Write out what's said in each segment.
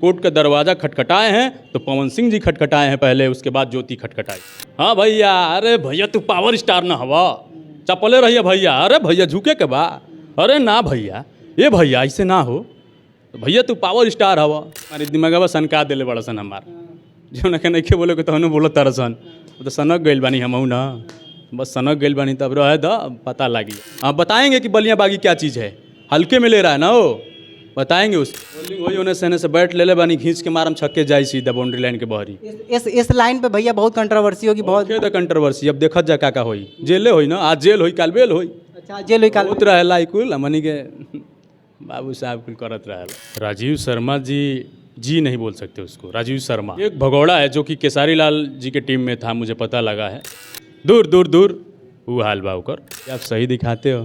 Court का दरवाज़ा खटखटाए हैं तो पवन सिंह जी खटखटाए हैं पहले, उसके बाद ज्योति खटखटाई। हाँ भैया, अरे भैया तू पावर स्टार ना हवा, चपले रहिए भैया। अरे भैया झुके के बा, अरे ना भैया, ये भैया ऐसे ना हो, तो भैया तू पावर स्टार हवा। हमारे दिमागवा सनका दिले बड़ा सन हमार, जो ना के नहीं बोले तो हनु बोलो तरसन, तो सनक गइल बानी हमहू ना, बस सनक गइल बानी तब रहे द पता लगी। आप बताएंगे कि बलिया बागी क्या चीज़ है, हल्के में ले रहा है ना वो, बताएंगे उस बॉलिंग वही होने सहने से बैट ले ले बानी, खींच के मारम छक्के जाई सीधा बाउंड्री लाइन के बहरी। इस लाइन पे भैया बहुत कंट्रोवर्सी होगी, बहुत कंट्रोवर्सी। अब देखत जा का होई, जेले होई ना, आज जेल होई काल बेल होई। अच्छा जेल हुई काल होत रहेला कुल हमनी के बाबू साहब कुल करत रहेला। राजीव शर्मा जी नहीं बोल सकते उसको, राजीव शर्मा एक भगौड़ा है जो कि केसारी लाल जी के टीम में था, मुझे पता लगा है। दूर दूर दूर वो हाल बा ओकर। आप सही दिखाते हो,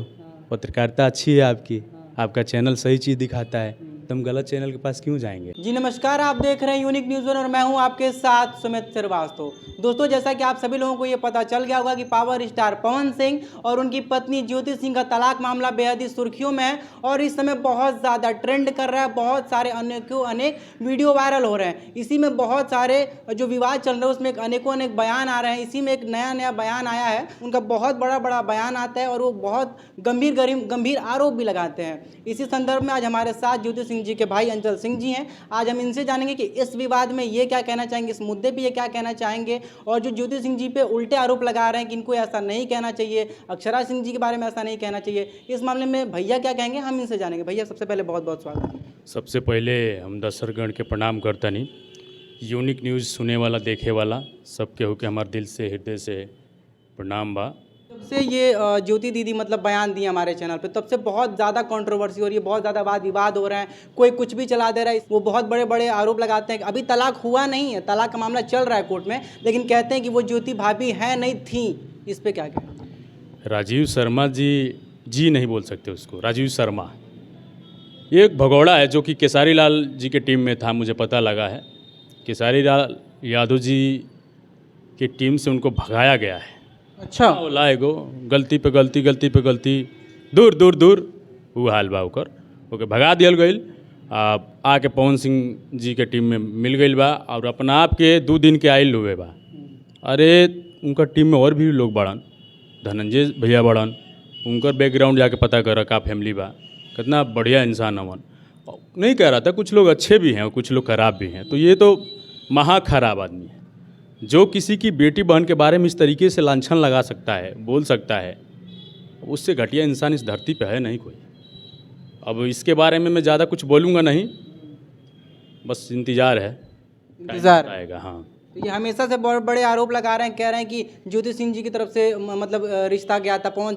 पत्रकारिता अच्छी है आपकी, आपका चैनल सही चीज़ दिखाता है, तुम गलत चैनल के पास क्यों जाएंगे। जी नमस्कार, आप देख रहे हैं यूनिक न्यूज़ और मैं हूं आपके साथ सुमित श्रीवास्तव। दोस्तों जैसा कि आप सभी लोगों को ये पता चल गया होगा कि पावर स्टार पवन सिंह और उनकी पत्नी ज्योति सिंह का तलाक मामला बेहद ही सुर्खियों में है और इस समय बहुत ज़्यादा ट्रेंड कर रहा है, बहुत सारे अनेक वीडियो वायरल हो रहे हैं। इसी में बहुत सारे जो विवाद चल रहे हैं उसमें अनेक बयान आ रहे हैं। इसी में एक नया बयान आया है, उनका बहुत बड़ा बयान आता है और वो बहुत गंभीर आरोप भी लगाते हैं। इसी संदर्भ में आज हमारे साथ ज्योति सिंह जी के भाई अंचल सिंह जी हैं। आज हम इनसे जानेंगे कि इस विवाद में ये क्या कहना चाहेंगे, इस मुद्दे पे ये क्या कहना चाहेंगे, और जो ज्योति सिंह जी पे उल्टे आरोप लगा रहे हैं कि इनको ऐसा नहीं कहना चाहिए, अक्षरा सिंह जी के बारे में ऐसा नहीं कहना चाहिए, इस मामले में भैया क्या कहेंगे हम इनसे जानेंगे। भैया सबसे पहले बहुत बहुत स्वागत। सबसे पहले हम दर्शकगण के प्रणाम करता नहीं, यूनिक न्यूज़ सुने वाला देखे वाला सबके हो के हमारे दिल से हृदय से प्रणाम बा। जब से ये ज्योति दीदी मतलब बयान दिए हमारे चैनल पे, तब से बहुत ज़्यादा कंट्रोवर्सी हो रही है, बहुत ज़्यादा वाद विवाद हो रहे हैं, कोई कुछ भी चला दे रहा है। वो बहुत बड़े आरोप लगाते हैं कि अभी तलाक हुआ नहीं है, तलाक का मामला चल रहा है कोर्ट में, लेकिन कहते हैं कि वो ज्योति भाभी है नहीं थी। इस पर क्या कहें। राजीव शर्मा जी नहीं बोल सकते उसको, राजीव शर्मा एक भगौड़ा है जो कि केसारी लाल जी के टीम में था, मुझे पता लगा है। केसारी लाल यादव जी की टीम से उनको भगाया गया है। अच्छा लाएगो गलती पे गलती दूर दूर दूर वो हाल बा ओकर, ओके भगा दियल गई। आके पवन सिंह जी के टीम में मिल गई बा और अपना आप के 2 दिन के आयल हुए बा। अरे उनका टीम में और भी लोग बड़न, धनंजय भैया बड़न, उनकर बैकग्राउंड जाके पता कर का फैमिली बा, कितना बढ़िया इंसान हवन। नहीं कह रहा था, कुछ लोग अच्छे भी हैं और कुछ लोग खराब भी हैं, तो ये तो महा खराब आदमी है जो किसी की बेटी बहन के बारे में इस तरीके से लांछन लगा सकता है, बोल सकता है। उससे घटिया इंसान इस धरती पे है नहीं कोई। अब इसके बारे में मैं ज़्यादा कुछ बोलूँगा नहीं, बस इंतज़ार आएगा। हाँ, तो ये हमेशा से बहुत बड़े आरोप लगा रहे हैं, कह रहे हैं कि ज्योति सिंह जी की तरफ से मतलब रिश्ता गया था, पवन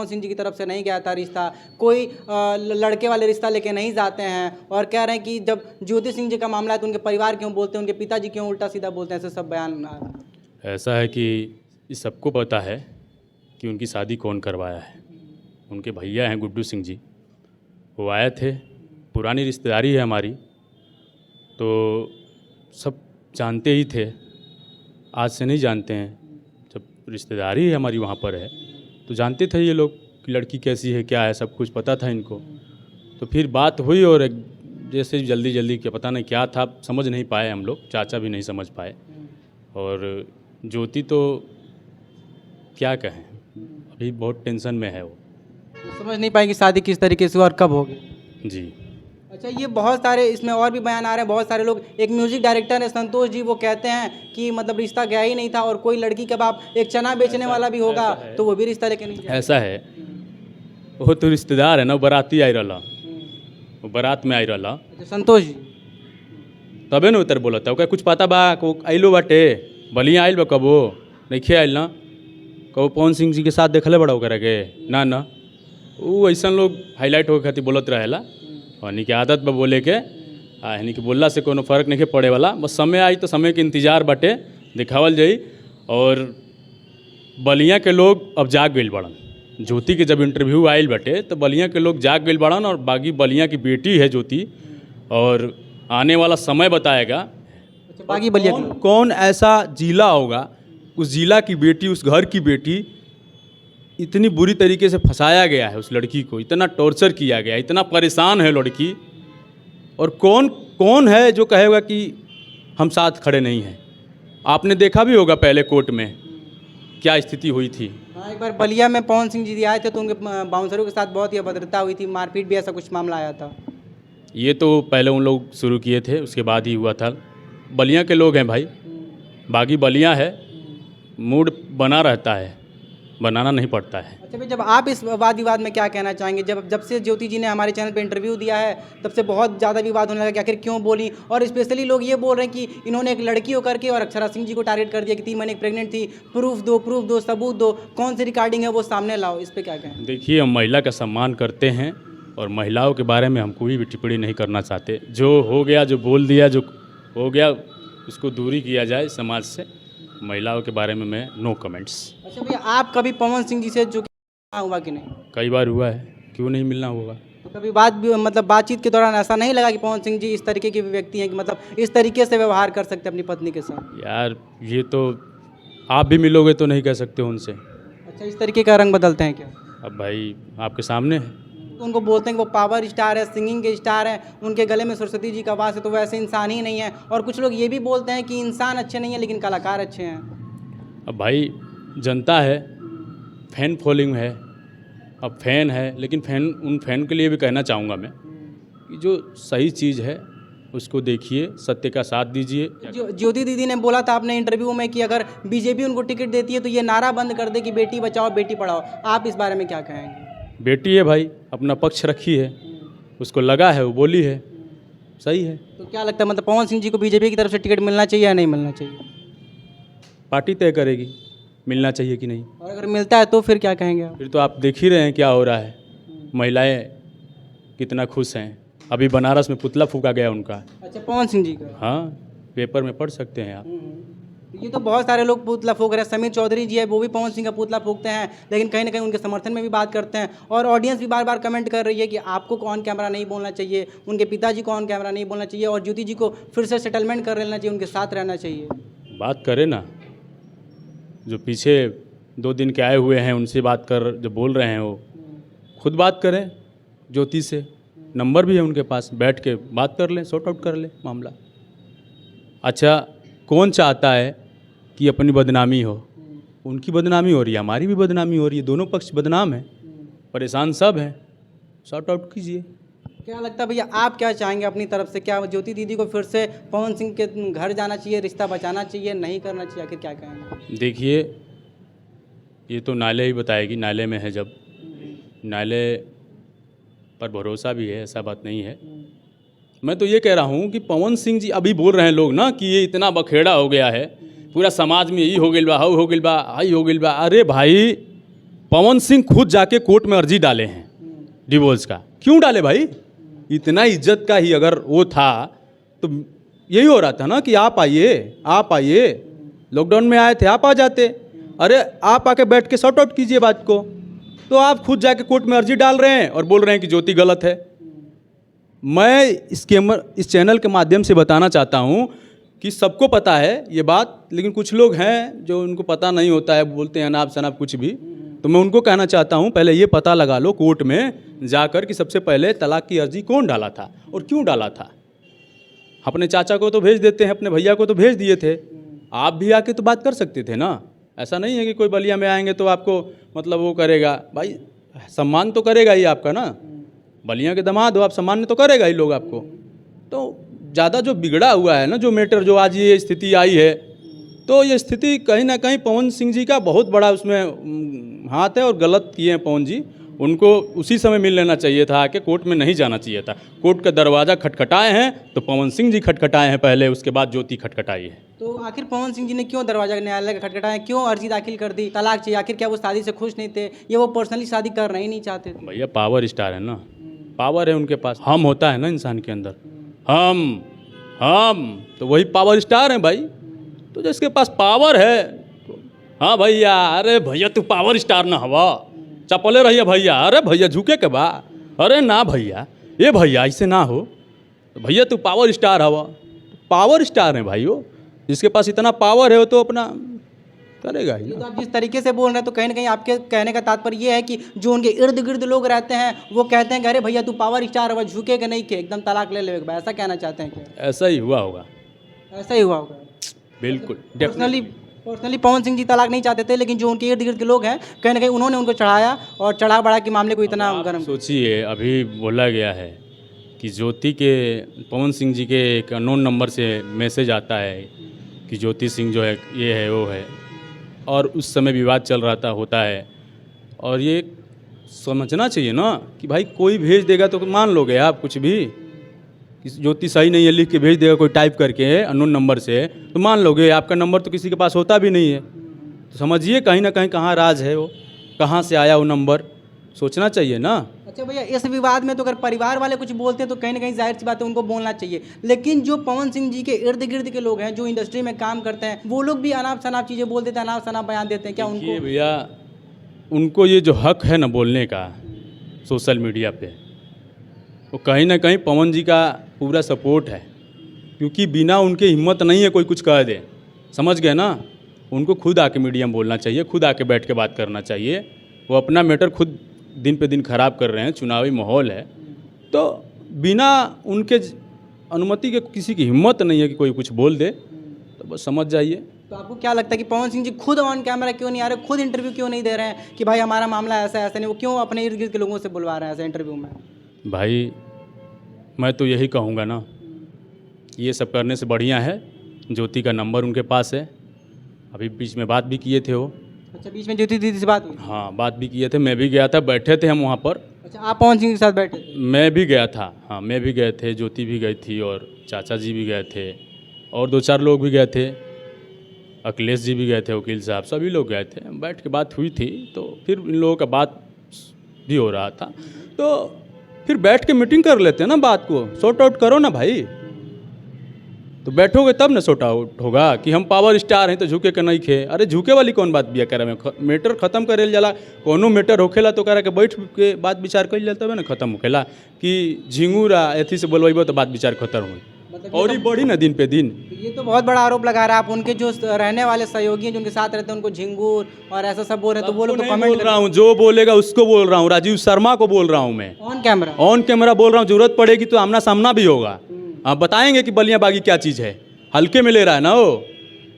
सिंह जी की तरफ से नहीं गया था रिश्ता, कोई लड़के वाले रिश्ता लेके नहीं जाते हैं, और कह रहे हैं कि जब ज्योति सिंह जी का मामला है तो उनके परिवार क्यों बोलते हैं, उनके पिताजी क्यों उल्टा सीधा बोलते हैं, ऐसे सब बयान आ रहे हैं। ऐसा है कि इस सबको पता है कि उनकी शादी कौन करवाया है। उनके भैया हैं गुड्डू सिंह जी, वो आए थे, पुरानी रिश्तेदारी है हमारी, तो सब जानते ही थे, आज से नहीं जानते हैं। जब रिश्तेदारी है हमारी वहाँ पर है तो जानते थे ये लोग कि लड़की कैसी है क्या है, सब कुछ पता था इनको। तो फिर बात हुई और जैसे जल्दी क्या पता नहीं क्या था, समझ नहीं पाए हम लोग, चाचा भी नहीं समझ पाए। और ज्योति तो क्या कहें, अभी बहुत टेंशन में है, वो समझ नहीं पाएंगे शादी किस तरीके से और कब होगी। जी। अच्छा, ये बहुत सारे इसमें और भी बयान आ रहे हैं, बहुत सारे लोग, एक म्यूजिक डायरेक्टर है संतोष जी, वो कहते हैं कि मतलब रिश्ता गया ही नहीं था, और कोई लड़की के बाप एक चना बेचने वाला भी होगा तो वो भी रिश्ता लेके नहीं जाएगा। ऐसा है, वो तो रिश्तेदार है ना, बराती आई रहा, वो बारात में आई रहा। संतोष जी तबे न उतर बोला था, ओके कुछ पता बा को आइलो बाटे, बलिया आइल बा, कबो नहीं आइल ना, कबो पवन सिंह जी के साथ देखले बड़ा ओकरा के ना वो ऐसा लोग हाईलाइट हो खातिर बोलत रहेला। यानी कि आदत बा बोले के, यानी कि बोलला से कोनो फर्क नहीं पड़े वाला, बस समय आई तो समय के इंतजार बाटे, दिखावल जाई। और बलिया के लोग अब जाग गइल बड़न, ज्योति के जब इंटरव्यू आइल बाटे तो बलिया के लोग जाग गइल बड़न, और बागी बलिया की बेटी है ज्योति, और आने वाला समय बताएगा। अच्छा, बागी बलिया कौन ऐसा जिला होगा, उस जिला की बेटी, उस घर की बेटी, इतनी बुरी तरीके से फंसाया गया है, उस लड़की को इतना टॉर्चर किया गया, इतना परेशान है लड़की, और कौन है जो कहेगा कि हम साथ खड़े नहीं हैं? आपने देखा भी होगा पहले कोर्ट में क्या स्थिति हुई थी। हाँ, एक बार बलिया में पवन सिंह जी आए थे तो उनके बाउंसरों के साथ बहुत ही अभद्रता हुई थी, मारपीट भी, ऐसा कुछ मामला आया था। ये तो पहले उन लोग शुरू किए थे, उसके बाद ही हुआ था। बलिया के लोग हैं भाई, बागी बलिया है, मूड बना रहता है, बनाना नहीं पड़ता है। अच्छा भाई, जब आप इस वाद विवाद में क्या कहना चाहेंगे? जब से ज्योति जी ने हमारे चैनल पे इंटरव्यू दिया है तब से बहुत ज़्यादा विवाद होने लगा कि आखिर क्यों बोली, और स्पेशली लोग ये बोल रहे हैं कि इन्होंने एक लड़की होकर के और अक्षरा सिंह जी को टारगेट कर दिया कि 3 महीने प्रेग्नेंट थी, प्रूफ दो, सबूत दो, कौन सी रिकॉर्डिंग है वो सामने लाओ। इस पर क्या कहें? देखिए, हम महिला का सम्मान करते हैं और महिलाओं के बारे में हम कोई भी टिप्पणी नहीं करना चाहते। जो हो गया, जो बोल दिया, जो हो गया उसको दूरी किया जाए समाज से। महिलाओं के बारे में मैं नो कमेंट्स। अच्छा भैया, आप कभी पवन सिंह जी से जो हुआ कि नहीं? कई बार हुआ है, क्यों नहीं मिलना होगा। तो कभी बातचीत के दौरान ऐसा नहीं लगा कि पवन सिंह जी इस तरीके के व्यक्ति हैं कि मतलब इस तरीके से व्यवहार कर सकते हैं अपनी पत्नी के साथ? यार, ये तो आप भी मिलोगे तो नहीं कह सकते हो उनसे। अच्छा, इस तरीके का रंग बदलते हैं क्या? अब भाई आपके सामने है। उनको बोलते हैं कि वो पावर स्टार है, सिंगिंग के स्टार हैं, उनके गले में सरस्वती जी का वास है, तो वैसे इंसान ही नहीं है। और कुछ लोग ये भी बोलते हैं कि इंसान अच्छे नहीं है लेकिन कलाकार अच्छे हैं। अब भाई जनता है, फैन फॉलोइंग है, अब फैन है, लेकिन उन फैन के लिए भी कहना चाहूँगा मैं कि जो सही चीज़ है उसको देखिए, सत्य का साथ दीजिए। ज्योति दीदी ने बोला था अपने इंटरव्यू में कि अगर बीजेपी उनको टिकट देती है तो ये नारा बंद कर दे कि बेटी बचाओ बेटी पढ़ाओ। आप इस बारे में क्या कहेंगे? बेटी है भाई, अपना पक्ष रखी है, उसको लगा है, वो बोली है, सही है। तो क्या लगता है, मतलब पवन सिंह जी को बीजेपी की तरफ से टिकट मिलना चाहिए या नहीं मिलना चाहिए? पार्टी तय करेगी मिलना चाहिए कि नहीं। और अगर मिलता है तो फिर क्या कहेंगे आप? फिर तो आप देख ही रहे हैं क्या हो रहा है, महिलाएं कितना खुश हैं। अभी बनारस में पुतला फूका गया उनका। अच्छा, पवन सिंह जी का? हाँ, पेपर में पढ़ सकते हैं आप। ये तो बहुत सारे लोग पुतला फूक रहे हैं। समीर चौधरी जी है, वो भी पवन सिंह का पुतला फूकते हैं, लेकिन कहीं ना कहीं उनके समर्थन में भी बात करते हैं। और ऑडियंस भी बार बार कमेंट कर रही है कि आपको ऑन कैमरा नहीं बोलना चाहिए, उनके पिताजी को ऑन कैमरा नहीं बोलना चाहिए, और ज्योति जी को फिर से सेटलमेंट कर लेना चाहिए, उनके साथ रहना चाहिए। बात करें ना, जो पीछे 2 दिन के आए हुए हैं उनसे बात कर, जो बोल रहे हैं वो खुद बात करें ज्योति से। नंबर भी है उनके पास, बैठ के बात कर लें, सॉर्ट आउट कर लें मामला। अच्छा, कौन चाहता है कि अपनी बदनामी हो? उनकी बदनामी हो रही है, हमारी भी बदनामी हो रही है, दोनों पक्ष बदनाम हैं, परेशान सब हैं, सॉर्ट आउट कीजिए। क्या लगता है भैया, आप क्या चाहेंगे अपनी तरफ से? क्या ज्योति दीदी को फिर से पवन सिंह के घर जाना चाहिए, रिश्ता बचाना चाहिए, नहीं करना चाहिए, आखिर क्या कहेंगे? देखिए, ये तो न्यायालय ही बताएगी, न्यायालय में है, जब न्यायालय पर भरोसा भी है, ऐसा बात नहीं है। मैं तो ये कह रहा हूँ कि पवन सिंह जी, अभी बोल रहे हैं लोग ना कि ये इतना बखेड़ा हो गया है, पूरा समाज में यही हो गइल बा, हाउ हो गइल बा, हाई हो गइल बा। अरे भाई, पवन सिंह खुद जाके कोर्ट में अर्जी डाले हैं डिवोर्स का। क्यों डाले भाई? इतना इज्जत का ही अगर वो था तो यही हो रहा था ना कि आप आइए, लॉकडाउन में आए थे, आप आ जाते। अरे आप आके बैठ के सॉर्ट आउट कीजिए बात को। तो आप खुद जाके कोर्ट में अर्जी डाल रहे हैं और बोल रहे हैं कि ज्योति गलत है। मैं इस चैनल के माध्यम से बताना चाहता हूँ कि सबको पता है ये बात, लेकिन कुछ लोग हैं जो उनको पता नहीं होता है, बोलते हैं अनाप शनाप कुछ भी। तो मैं उनको कहना चाहता हूँ, पहले ये पता लगा लो कोर्ट में जाकर कि सबसे पहले तलाक की अर्जी कौन डाला था और क्यों डाला था। अपने चाचा को तो भेज देते हैं, अपने भैया को तो भेज दिए थे, आप भी आके तो बात कर सकते थे ना। ऐसा नहीं है कि कोई बलिया में आएंगे तो आपको मतलब वो करेगा। भाई, सम्मान तो करेगा ही आपका ना, बलिया के दामाद हो आप, सम्मान तो करेगा ही लोग आपको। तो ज़्यादा जो बिगड़ा हुआ है ना, जो मैटर, जो आज ये स्थिति आई है, तो ये स्थिति कहीं ना कहीं पवन सिंह जी का बहुत बड़ा उसमें हाथ है और गलत किए हैं पवन जी। उनको उसी समय मिल लेना चाहिए था, कि कोर्ट में नहीं जाना चाहिए था। कोर्ट का दरवाज़ा खटखटाए हैं तो पवन सिंह जी खटखटाए हैं पहले, उसके बाद ज्योति खटखटाई है। तो आखिर पवन सिंह जी ने क्यों दरवाजा न्यायालय का खटखटाया, क्यों अर्जी दाखिल कर दी तलाक चाहिए? आखिर क्या वो शादी से खुश नहीं थे, या वो पर्सनली शादी करना ही नहीं चाहते थे? भैया, पावर स्टार है ना, पावर है उनके पास, हम होता है ना इंसान के अंदर, हम तो वही पावर स्टार हैं भाई। तो जिसके पास पावर है तो, हाँ भैया, अरे भैया तू पावर स्टार ना हवा, चपले रहिए भैया, अरे भैया झुके के बा, अरे ना भैया, ये भैया ऐसे ना हो, तो भैया तू पावर स्टार हवा। पावर स्टार है भाई वो, जिसके पास इतना पावर है वो तो अपना करेगा ही ये तो ना। आप जिस तरीके से बोल रहे हैं तो कहीं ना कहीं आपके कहने का तात्पर्य ये है कि जो उनके इर्द गिर्द लोग रहते हैं वो कहते हैं कि अरे भैया तू पावर स्टार है, झुकेगा नहीं के एकदम तलाक ले लेगा, ऐसा कहना चाहते हैं क्या? ऐसा ही हुआ होगा, ऐसा ही हुआ होगा। बिल्कुल। पर्सनली पवन सिंह जी तलाक नहीं चाहते थे, लेकिन जो उनके इर्द गिर्द के लोग हैं कहीं ना कहीं उन्होंने उनको चढ़ाया और चढ़ा बढ़ा के मामले को इतना आप गर्म। सोचिए, अभी बोला गया है कि ज्योति के पवन सिंह जी के एक अननोन नंबर से मैसेज आता है कि ज्योति सिंह जो है ये है वो है, और उस समय विवाद चल रहा था होता है। और ये समझना चाहिए ना कि भाई कोई भेज देगा तो मान लोगे आप कुछ भी, कि ज्योति सही नहीं है लिख के भेज देगा कोई टाइप करके अननोन नंबर से, तो मान लोगे? आपका नंबर तो किसी के पास होता भी नहीं है, तो समझिए कहीं ना कहीं कहाँ राज है, वो कहाँ से आया वो नंबर, सोचना चाहिए ना। अच्छा भैया, इस विवाद में तो अगर परिवार वाले कुछ बोलते हैं तो कहीं ना कहीं जाहिर सी बात है उनको बोलना चाहिए, लेकिन जो पवन सिंह जी के इर्द गिर्द के लोग हैं जो इंडस्ट्री में काम करते हैं वो लोग भी अनाप शनाप चीज़ें बोल देते हैं, अनाप शनाप बयान देते हैं, क्या देखिए उनको? भैया, उनको ये जो हक है ना बोलने का सोशल मीडिया पे, वो कहीं ना कहीं पवन जी का पूरा सपोर्ट है, क्योंकि बिना उनके हिम्मत नहीं है कोई कुछ कह दे, समझ गए ना। उनको खुद आके मीडिया में बोलना चाहिए, खुद आके बैठ के बात करना चाहिए। वो अपना मैटर खुद दिन पे दिन खराब कर रहे हैं, चुनावी माहौल है, तो बिना उनके अनुमति के किसी की हिम्मत नहीं है कि कोई कुछ बोल दे, तो बस समझ जाइए। तो आपको क्या लगता है कि पवन सिंह जी खुद ऑन कैमरा क्यों नहीं आ रहे, खुद इंटरव्यू क्यों नहीं दे रहे हैं कि भाई हमारा मामला ऐसा ऐसा नहीं, वो क्यों अपने इर्द गिर्द के लोगों से बुलवा रहे हैं ऐसा इंटरव्यू में? भाई मैं तो यही कहूँगा ना, ये सब करने से बढ़िया है ज्योति का नंबर उनके पास है। अभी बीच में बात भी किए थे वो। अच्छा, बीच में ज्योति दीदी से बात हुई? हाँ, बात भी किए थे, मैं भी गया था, बैठे थे हम वहाँ पर। अच्छा, आप पवन सिंह के साथ बैठे थे? मैं भी गया था, हाँ मैं भी गए थे, ज्योति भी गई थी और चाचा जी भी गए थे और 2-4 लोग भी गए थे, अखिलेश जी भी गए थे, वकील साहब, सभी लोग गए थे। बैठ के बात हुई थी, तो फिर इन लोगों का बात भी हो रहा था, तो फिर बैठ के मीटिंग कर लेते हैं ना, बात को सॉर्ट आउट करो ना भाई। तो बैठोगे तब ना सॉर्ट आउट होगा कि हम पावर स्टार हैं तो झुके के नहीं खे। अरे झुके वाली कौन बात बिया करे में, मैटर खत्म करे जाला, कोनो मैटर होखेला तो करा के बैठ के बात विचार कर जाता है ना, खत्म होखेला कि झिंगूरा एथी से बोलवाइबो तो बात विचार खत्म हुई, मतलब और ही बढ़ी ना दिन पे दिन। ये तो बहुत बड़ा आरोप लगा रहा है आप, उनके जो रहने वाले सहयोगी हैं जो उनके साथ रहते हैं उनको झिंगूर और ऐसा सब बोल रहे हैं, तो वो लोग तो नहीं कमेंट बोल रहा हूँ, जो बोलेगा उसको बोल रहा हूँ, राजीव शर्मा को बोल रहा हूँ मैं, ऑन कैमरा। ऑन कैमरा बोल रहा हूँ। जरूरत पड़ेगी तो आमना सामना भी होगा, आप बताएंगे कि बलिया बागी क्या चीज़ है, हल्के में ले रहा है ना वो,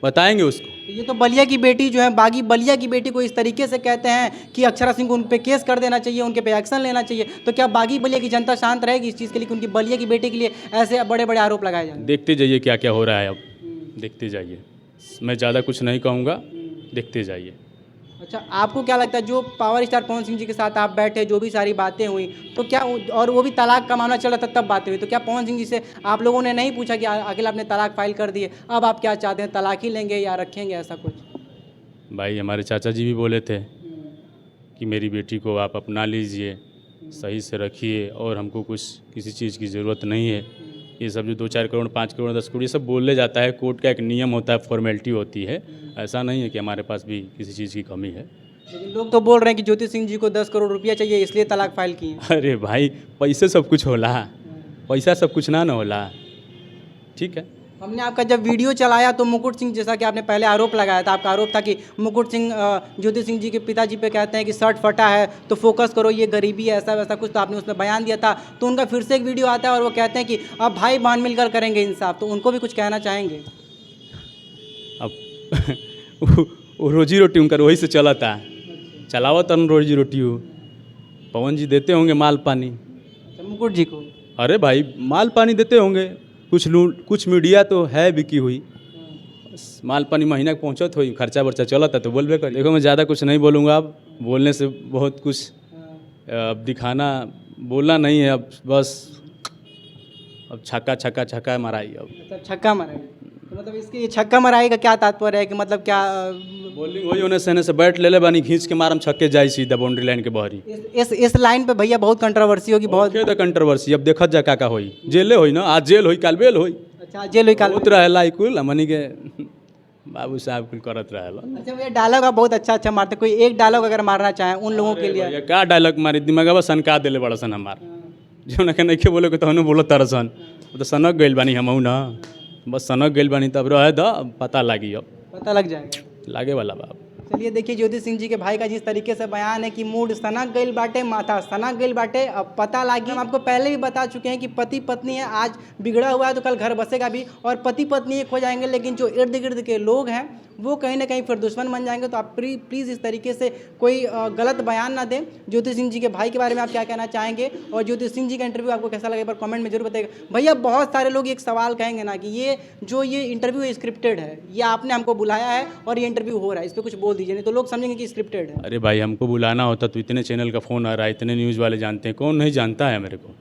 बताएंगे उसको। ये तो बलिया की बेटी जो है, बागी बलिया की बेटी को इस तरीके से कहते हैं कि अक्षरा सिंह को उन पे केस कर देना चाहिए, उनके पे एक्शन लेना चाहिए, तो क्या बागी बलिया की जनता शांत रहेगी इस चीज़ के लिए कि उनकी बलिया की बेटी के लिए ऐसे बड़े बड़े आरोप लगाए जाए? देखते जाइए क्या क्या हो रहा है, अब देखते जाइए, मैं ज़्यादा कुछ नहीं कहूँगा, देखते जाइए। अच्छा, आपको क्या लगता है जो पावर स्टार पवन सिंह जी के साथ आप बैठे, जो भी सारी बातें हुई, तो क्या और वो भी तलाक का मामला चल रहा था तब बातें हुई, तो क्या पवन सिंह जी से आप लोगों ने नहीं पूछा कि अकेला आपने तलाक फाइल कर दिए, अब आप क्या चाहते हैं, तलाक ही लेंगे या रखेंगे, ऐसा कुछ? भाई हमारे चाचा जी भी बोले थे कि मेरी बेटी को आप अपना लीजिए, सही से रखिए, और हमको कुछ किसी चीज़ की ज़रूरत नहीं है। ये सब जो 2-4 करोड़ 5 करोड़ 10 करोड़ ये सब बोले जाता है, कोर्ट का एक नियम होता है, फॉर्मेलिटी होती है, ऐसा नहीं है कि हमारे पास भी किसी चीज़ की कमी है। लेकिन लोग तो बोल रहे हैं कि ज्योति सिंह जी को 10 करोड़ रुपया चाहिए इसलिए तलाक फाइल किए। अरे भाई पैसे सब कुछ होला, पैसा सब कुछ ना होला, ठीक है। हमने आपका जब वीडियो चलाया तो मुकुट सिंह, जैसा कि आपने पहले आरोप लगाया था, आपका आरोप था कि मुकुट सिंह ज्योति सिंह जी के पिताजी पे कहते हैं कि शर्ट फटा है तो फोकस करो, ये गरीबी है, ऐसा वैसा कुछ, तो आपने उसमें बयान दिया था, तो उनका फिर से एक वीडियो आता है और वो कहते हैं कि अब भाई बहन मिलकर करेंगे इंसाफ, तो उनको भी कुछ कहना चाहेंगे? अब वो रोजी रोटी उनका वही से चला था, चलावत रोजी रोटी हो, पवन जी देते होंगे माल पानी मुकुट जी को। अरे भाई माल पानी देते होंगे, कुछ मीडिया तो है बिकी हुई, बस माल पानी महीना पहुँचत हुई, खर्चा वर्चा चला था तो बोलबे कर। देखो मैं ज़्यादा कुछ नहीं बोलूँगा, अब बोलने से बहुत कुछ अब दिखाना बोलना नहीं है, अब बस अब छक्का माराई अब। मतलब छक्का माराई, तो मतलब इसके ये छक्का माराई का क्या तात्पर्य है कि मतलब क्या बॉलिंग वही होने सहने से बैट ले ले बानी खींच के मारम छक्के जाई सीधा बाउंड्री लाइन के बहरी। इस लाइन पे भैया बहुत कंट्रोवर्सी होगी, बहुत कंट्रोवर्सी, अब देखत जा का होई, जेले होई ना, आज जेल होई काल बेल होई। अच्छा, जेल हुई काल। होत रहेला कुल हमनी के बाबू साहब कुल करत रहेला। अच्छा भैया, डायलॉग आप बहुत अच्छा मारते, कोई एक डायलॉग अगर मारना चाहें उन लोगों के लिए? भैया का डायलॉग मारी दिमागवा सनका देले बड़सन हमार, जो ना के नहीं बोले के तहनु बोलो तरसन, तो सनक गइल बानी हमहू ना, बस सनक गइल बानी, तब रहे द पता लागी, अब पता लग जाएगा। लागे वाला बाप। चलिए देखिए ज्योति सिंह जी के भाई का जिस तरीके से बयान है कि मूड सनक गईल बाटे, माथा सनक गईल बाटे, अब पता लागी। हम आपको पहले भी बता चुके हैं कि पति पत्नी है, आज बिगड़ा हुआ है तो कल घर बसेगा भी, और पति पत्नी एक हो जाएंगे, लेकिन जो इर्द गिर्द के लोग हैं वो कहीं ना कहीं फिर दुश्मन बन जाएंगे। तो आप प्लीज़ इस तरीके से कोई गलत बयान ना दें। ज्योति सिंह जी के भाई के बारे में आप क्या कहना चाहेंगे, और ज्योति सिंह जी का इंटरव्यू आपको कैसा लगे पर कमेंट में जरूर बताइएगा। भैया बहुत सारे लोग एक सवाल कहेंगे ना कि ये इंटरव्यू स्क्रिप्टेड है, ये आपने हमको बुलाया है और ये इंटरव्यू हो रहा है, इस पर कुछ बोल दीजिए, नहीं तो लोग समझेंगे कि स्क्रिप्टेड है। अरे भाई हमको बुलाना होता तो इतने चैनल का फ़ोन आ रहा है, इतने न्यूज़ वाले जानते हैं, कौन नहीं जानता है मेरे को।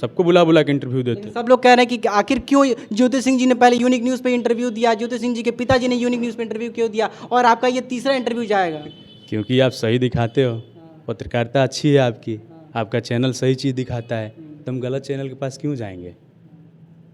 सबको बुला बुला के इंटरव्यू देते। सब लोग कह रहे हैं कि आखिर क्यों ज्योति सिंह जी ने पहले यूनिक न्यूज़ पे इंटरव्यू दिया, ज्योति सिंह जी के पिताजी ने यूनिक न्यूज़ पे इंटरव्यू क्यों दिया, और आपका ये तीसरा इंटरव्यू जाएगा। क्योंकि आप सही दिखाते हो, पत्रकारिता अच्छी है आपकी, आपका चैनल सही चीज़ दिखाता है, तो हम गलत चैनल के पास क्यों जाएंगे।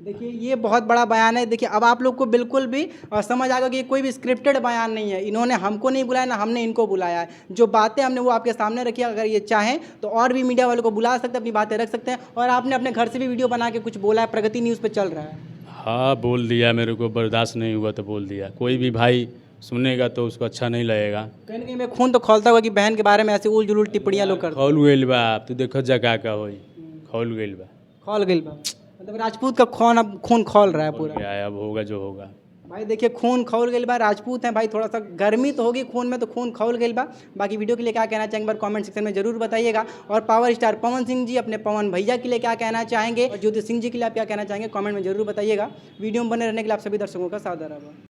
देखिए ये बहुत बड़ा बयान है। देखिए अब आप लोग को बिल्कुल भी समझ आएगा कि ये कोई भी स्क्रिप्टेड बयान नहीं है। इन्होंने हमको नहीं बुलाया, ना हमने इनको बुलाया है। जो बातें हमने वो आपके सामने रखी है। अगर ये चाहें तो और भी मीडिया वालों को बुला सकते हैं, अपनी बातें रख सकते हैं। और आपने अपने घर से भी वीडियो बना के कुछ बोला है, प्रगति न्यूज़ पे चल रहा है। हाँ बोल दिया, मेरे को बर्दाश्त नहीं हुआ तो बोल दिया। कोई भी भाई सुनेगा तो उसको अच्छा नहीं लगेगा। कहीं ना कहीं मैं खून तो खोलता हुआ कि बहन के बारे में ऐसे उल जुलूल टिप्पणियाँ लोग करते खौल गइल बा, तू देखो जगह का होई, खौल गइल बा। खोल गई बा। मतलब राजपूत का खून अब खून खोल रहा है पूरा। क्या है, अब होगा जो होगा। भाई देखिए खून खौल गई बा, राजपूत हैं भाई, थोड़ा सा गर्मी तो होगी खून में, तो खून खौल गई बा। बाकी वीडियो के लिए क्या कहना चाहेंगे कमेंट सेक्शन में जरूर बताइएगा। और पावर स्टार पवन सिंह जी अपने पवन भैया के लिए क्या कहना चाहेंगे, और ज्योति सिंह जी के लिए आप क्या कहना चाहेंगे कमेंट में जरूर बताइएगा। वीडियो में बने रहने के लिए आप सभी दर्शकों का सादर आभार।